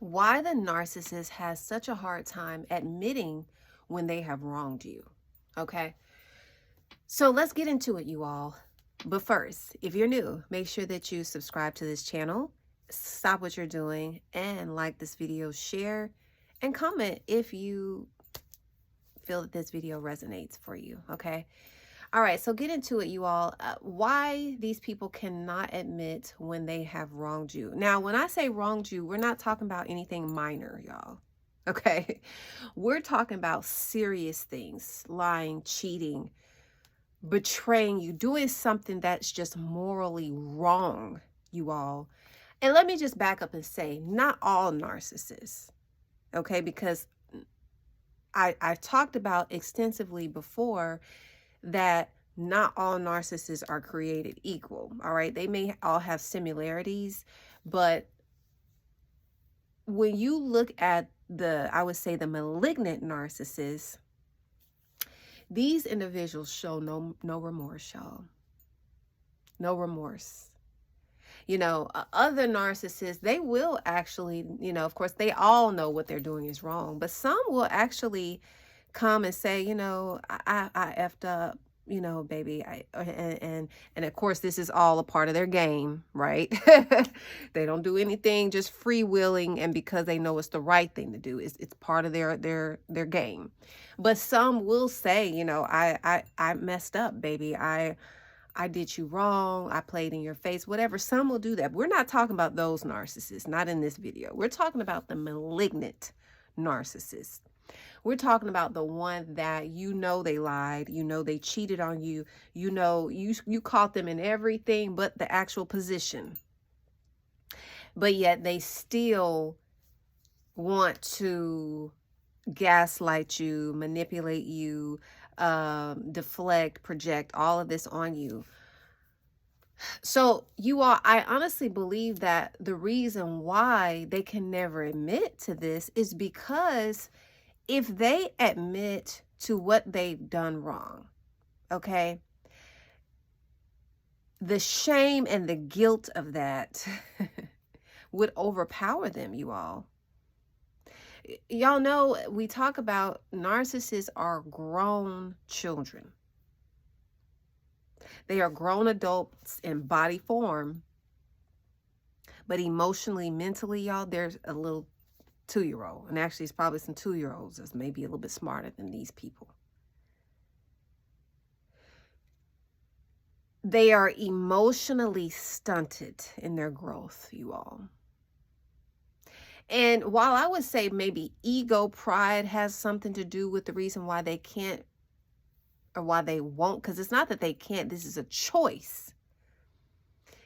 Why the narcissist has such a hard time admitting when they have wronged you. Okay, so let's get into it, you all. But first, if you're new, make sure that you subscribe to this channel, stop what you're doing, and like this video, share, and comment if you feel that this video resonates for you. Okay. All right, so get into it, you all. Why these people cannot admit when they have wronged you. Now, when I say wronged you, we're not talking about anything minor, y'all. Okay, we're talking about serious things: lying, cheating, betraying you, doing something that's just morally wrong, you all. And let me just back up and say, not all narcissists, okay? Because I've talked about extensively before that not all narcissists are created equal. All right. They may all have similarities, but when you look at I would say the malignant narcissists, these individuals show no remorse, y'all. No remorse. Other narcissists, they will actually, of course, they all know what they're doing is wrong, but some will actually come and say, I effed up, baby. And of course, this is all a part of their game, right? They don't do anything just freewheeling and because they know it's the right thing to do. It's part of their game. But some will say, I messed up, baby. I did you wrong. I played in your face, whatever. Some will do that. We're not talking about those narcissists, not in this video. We're talking about the malignant narcissist. We're talking about the one that they lied, they cheated on you, you caught them in everything but the actual position. But yet they still want to gaslight you, manipulate you, deflect, project all of this on you. So you all, I honestly believe that the reason why they can never admit to this is because if they admit to what they've done wrong, okay, the shame and the guilt of that would overpower them, you all. Y'all know we talk about narcissists are grown children. They are grown adults in body form, but emotionally, mentally, y'all, there's a little 2-year-old. And actually, it's probably some 2-year-olds that's maybe a little bit smarter than these people. They are emotionally stunted in their growth, you all. And while I would say maybe ego, pride has something to do with the reason why they can't or why they won't, because it's not that they can't, this is a choice.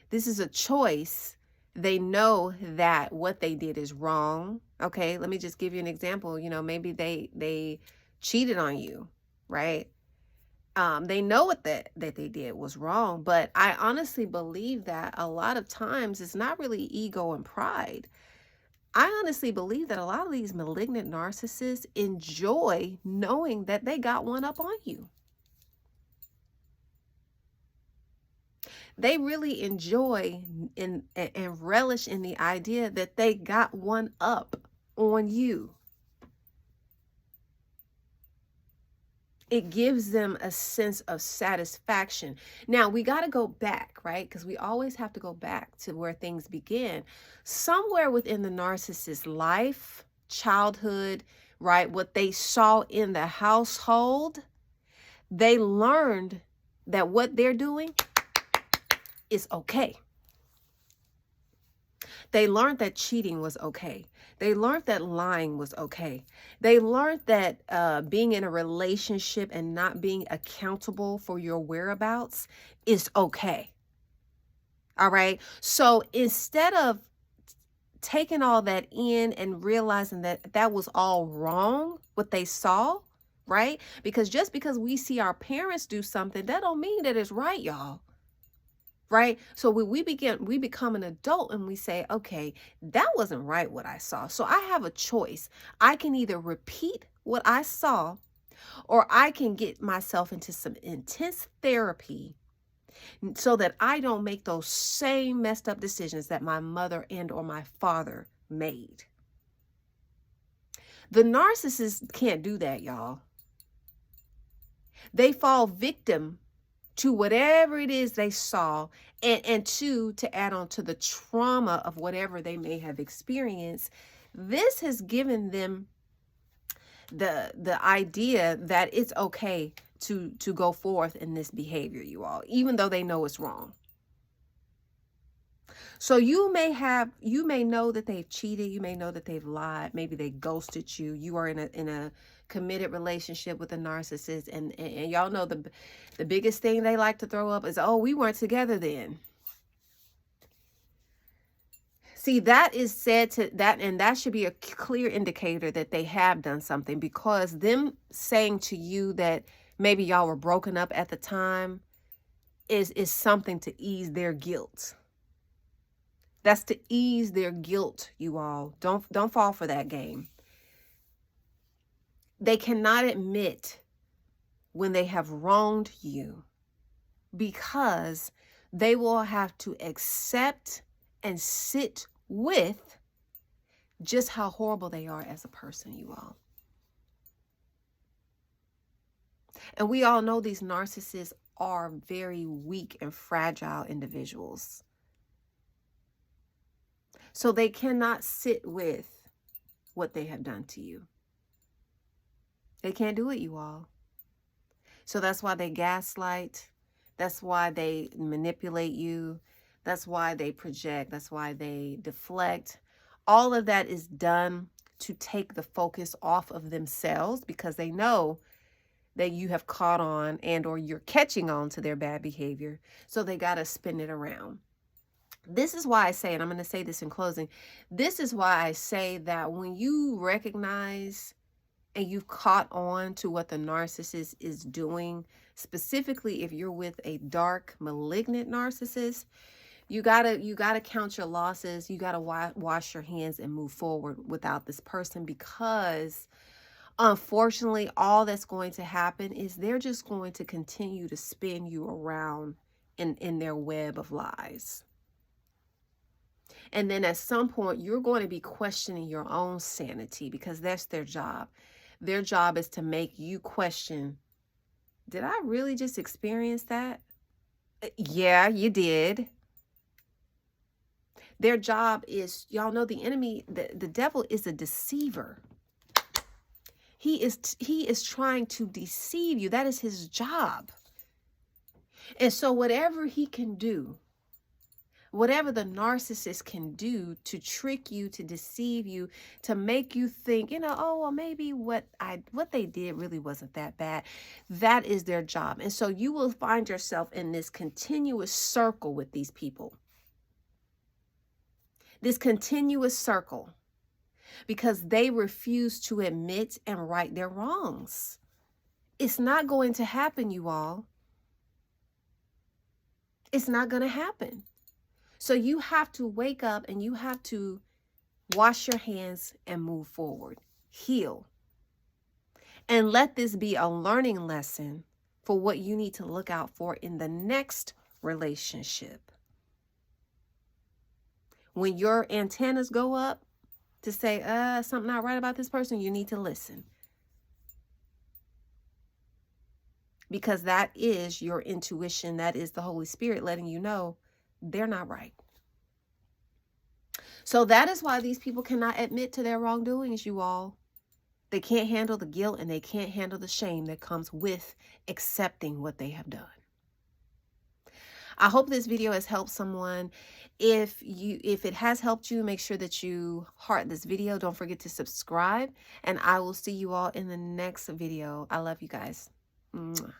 This is a choice. They know that what they did is wrong. Okay, let me just give you an example. Maybe they cheated on you, right? They know what that they did was wrong, but I honestly believe that a lot of times it's not really ego and pride. I honestly believe that a lot of these malignant narcissists enjoy knowing that they got one up on you. They really enjoy and relish in the idea that they got one up on you. It gives them a sense of satisfaction. Now, we got to go back, right? Because we always have to go back to where things begin. Somewhere within the narcissist's life, childhood, right? What they saw in the household, they learned that what they're doing is okay. They learned that cheating was okay. They learned that lying was okay. They learned that being in a relationship and not being accountable for your whereabouts is okay. All right. So instead of taking all that in and realizing that that was all wrong, what they saw, right? Because just because we see our parents do something, that don't mean that it's right, y'all. Right? So when we become an adult and we say, okay, that wasn't right what I saw. So I have a choice. I can either repeat what I saw, or I can get myself into some intense therapy so that I don't make those same messed up decisions that my mother and or my father made. The narcissist can't do that, y'all. They fall victim to whatever it is they saw, and to add on to the trauma of whatever they may have experienced. This has given them the idea that it's okay to go forth in this behavior, you all, even though they know it's wrong. So you may know that they've cheated, you may know that they've lied, maybe they ghosted you. You are in a committed relationship with a narcissist, and y'all know the biggest thing they like to throw up is, oh, we weren't together then. See, that is said to that, and that should be a clear indicator that they have done something, because them saying to you that maybe y'all were broken up at the time is something to ease their guilt. That's to ease their guilt, you all. Don't fall for that game. They cannot admit when they have wronged you, because they will have to accept and sit with just how horrible they are as a person, you all. And we all know these narcissists are very weak and fragile individuals. So they cannot sit with what they have done to you. They can't do it, you all. So that's why they gaslight. That's why they manipulate you. That's why they project. That's why they deflect. All of that is done to take the focus off of themselves, because they know that you have caught on and or you're catching on to their bad behavior. So they got to spin it around. This is why I say, and I'm going to say this in closing, this is why I say that when you recognize and you've caught on to what the narcissist is doing, specifically if you're with a dark, malignant narcissist, you gotta count your losses. You gotta wash your hands and move forward without this person, because unfortunately, all that's going to happen is they're just going to continue to spin you around in their web of lies. And then at some point, you're going to be questioning your own sanity, because that's their job. Their job is to make you question, did I really just experience that? Yeah, you did. Their job is, y'all know the enemy, the devil is a deceiver. He is trying to deceive you. That is his job. And so whatever he can do, whatever the narcissist can do to trick you, to deceive you, to make you think, oh, well, maybe what they did really wasn't that bad. That is their job. And so you will find yourself in this continuous circle with these people. This continuous circle, because they refuse to admit and right their wrongs. It's not going to happen, you all. It's not going to happen. So you have to wake up and you have to wash your hands and move forward. Heal. And let this be a learning lesson for what you need to look out for in the next relationship. When your antennas go up to say, something not right about this person, you need to listen. Because that is your intuition. That is the Holy Spirit letting you know they're not right. So that is why these people cannot admit to their wrongdoings, you all. They can't handle the guilt and they can't handle the shame that comes with accepting what they have done. I hope this video has helped someone. If it has helped you, make sure that you heart this video. Don't forget to subscribe, and I will see you all in the next video. I love you guys. Mwah.